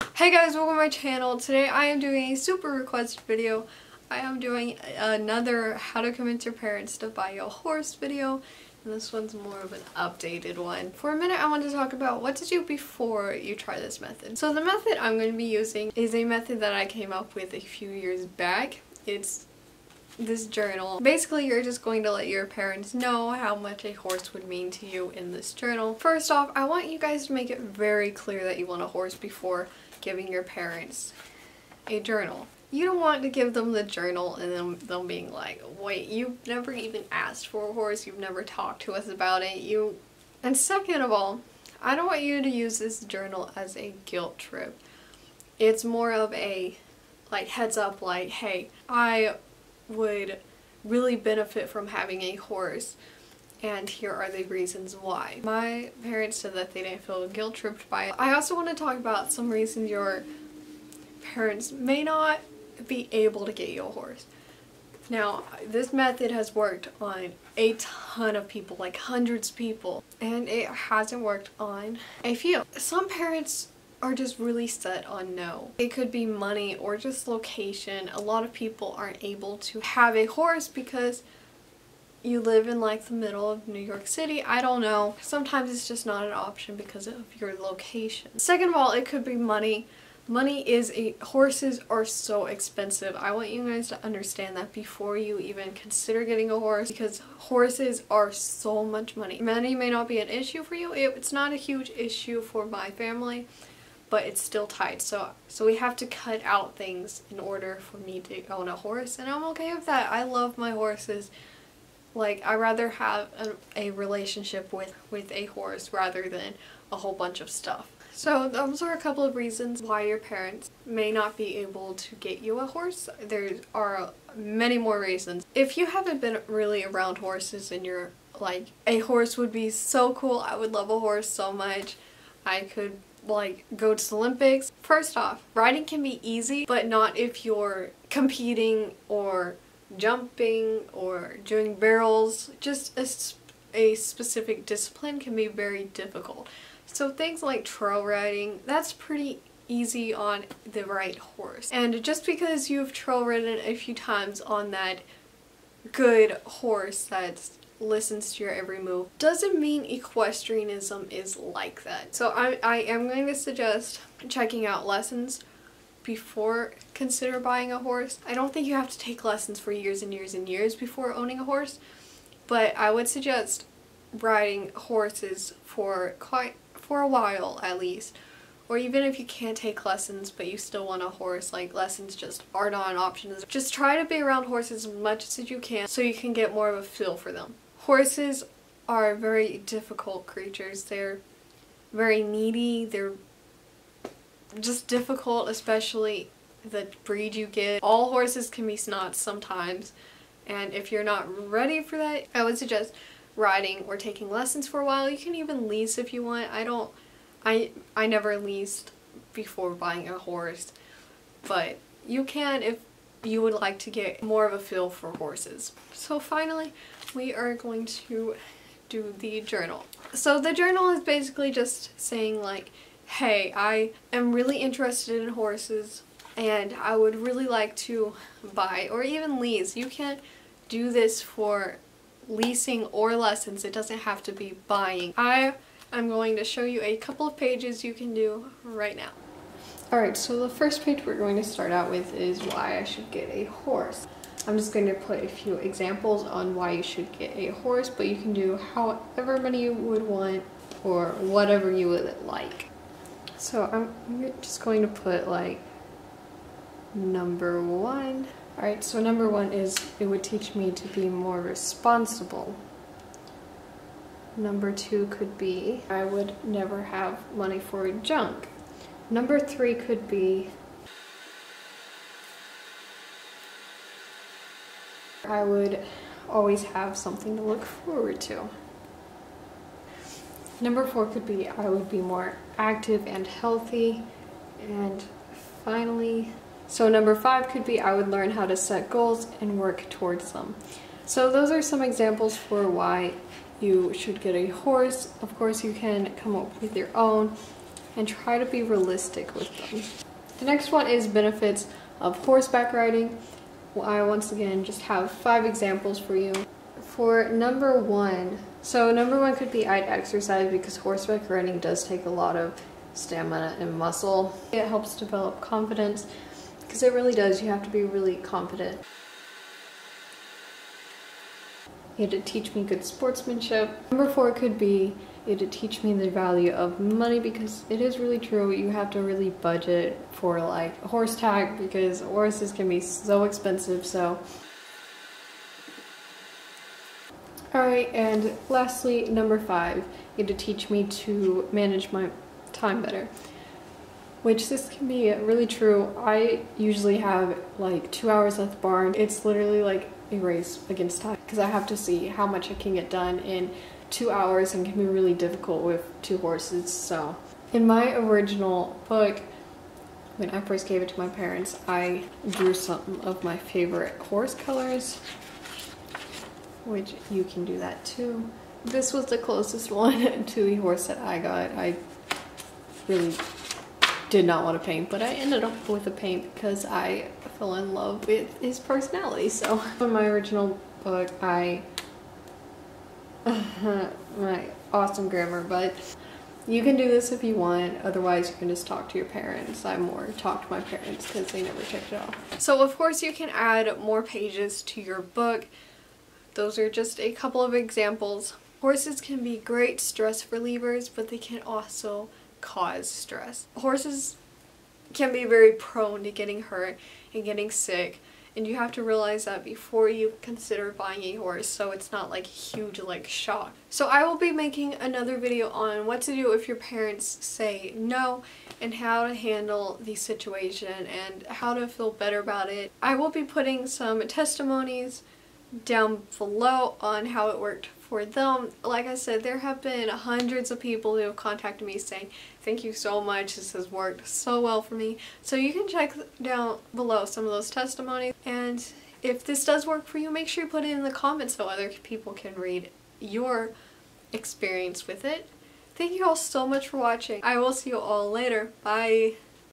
Hey guys, welcome to my channel. Today I am doing a super requested video. I am doing another how to convince your parents to buy you a horse video. And this one's more of an updated one. For a minute I want to talk about what to do before you try this method. So the method I'm going to be using is a method that I came up with a few years back. It's this journal. Basically, you're just going to let your parents know how much a horse would mean to you in this journal. First off, I want you guys to make it very clear that you want a horse before giving your parents a journal. You don't want to give them the journal and then them being like, wait, you've never even asked for a horse, you've never talked to us about it, And second of all, I don't want you to use this journal as a guilt trip. It's more of a heads up, like, hey, I would really benefit from having a horse and here are the reasons why. My parents said that they didn't feel guilt tripped by it. I also want to talk about some reasons your parents may not be able to get you a horse. Now, this method has worked on a ton of people, like hundreds of people, and it hasn't worked on a few. Some parents are just really set on no. It could be money or just location. A lot of people aren't able to have a horse because you live in like the middle of New York City. I don't know. Sometimes it's just not an option because of your location. Second of all, it could be money. Horses are so expensive. I want you guys to understand that before you even consider getting a horse, because horses are so much money. Money may not be an issue for you. It's not a huge issue for my family, but it's still tight. So we have to cut out things in order for me to own a horse, and I'm okay with that. I love my horses. Like, I'd rather have a relationship with a horse rather than a whole bunch of stuff. So those are a couple of reasons why your parents may not be able to get you a horse. There are many more reasons. If you haven't been really around horses and you're like, a horse would be so cool, I would love a horse so much, I could go to the Olympics. First off, riding can be easy, but not if you're competing or jumping or doing barrels. Just a specific discipline can be very difficult. So things like trail riding, that's pretty easy on the right horse. And just because you've trail ridden a few times on that good horse that listens to your every move doesn't mean equestrianism is like that. So I am going to suggest checking out lessons before consider buying a horse. I don't think you have to take lessons for years and years and years before owning a horse, but I would suggest riding horses for a while at least. Or even if you can't take lessons but you still want a horse, like, lessons just are not an option. Just try to be around horses as much as you can so you can get more of a feel for them. Horses are very difficult creatures. They're very needy. They're just difficult, especially the breed you get. All horses can be snots sometimes, and if you're not ready for that, I would suggest riding or taking lessons for a while. You can even lease if you want. I never leased before buying a horse, but you can if you would like to get more of a feel for horses. So finally, we are going to do the journal. So the journal is basically just saying, like, hey, I am really interested in horses and I would really like to buy or even lease. You can do this for leasing or lessons. It doesn't have to be buying. I'm going to show you a couple of pages you can do right now. Alright, so the first page we're going to start out with is why I should get a horse. I'm just going to put a few examples on why you should get a horse, but you can do however many you would want or whatever you would like. So I'm just going to put like number 1. Alright, so number 1 is it would teach me to be more responsible. Number 2 could be I would never have money for junk. Number 3 could be I would always have something to look forward to. Number 4 could be I would be more active and healthy. And finally, so number 5 could be I would learn how to set goals and work towards them. So those are some examples for why you should get a horse. Of course, you can come up with your own. and try to be realistic with them. The next one is benefits of horseback riding. Well, I once again just have 5 examples for you. For number 1, so number 1 could be I'd exercise, because horseback riding does take a lot of stamina and muscle. It helps develop confidence, because it really does. You have to be really confident. It would teach me good sportsmanship. Number 4 could be it would teach me the value of money, because it is really true. You have to really budget for like horse tack, because horses can be so expensive. So alright, and lastly, number 5, it would teach me to manage my time better. Which this can be really true. I usually have like 2 hours at the barn. It's literally like a race against time, because I have to see how much I can get done in 2 hours, and can be really difficult with 2 horses. So in my original book, when I first gave it to my parents, I drew some of my favorite horse colors, which you can do that too. This was the closest one to a horse that I got. I really did not want to paint, but I ended up with a paint because I fell in love with his personality. So in my original book, my awesome grammar, but you can do this if you want. Otherwise, you can just talk to your parents. I more talk to my parents because they never checked it off. So of course you can add more pages to your book. Those are just a couple of examples. Horses can be great stress relievers, but they can also cause stress. Horses can be very prone to getting hurt and getting sick, and you have to realize that before you consider buying a horse, so it's not like a huge like shock. So I will be making another video on what to do if your parents say no, and how to handle the situation and how to feel better about it. I will be putting some testimonies down below on how it worked for them. Like I said, there have been hundreds of people who have contacted me saying, thank you so much, this has worked so well for me. So you can check down below some of those testimonies, and if this does work for you, make sure you put it in the comments so other people can read your experience with it. Thank you all so much for watching. I will see you all later. Bye!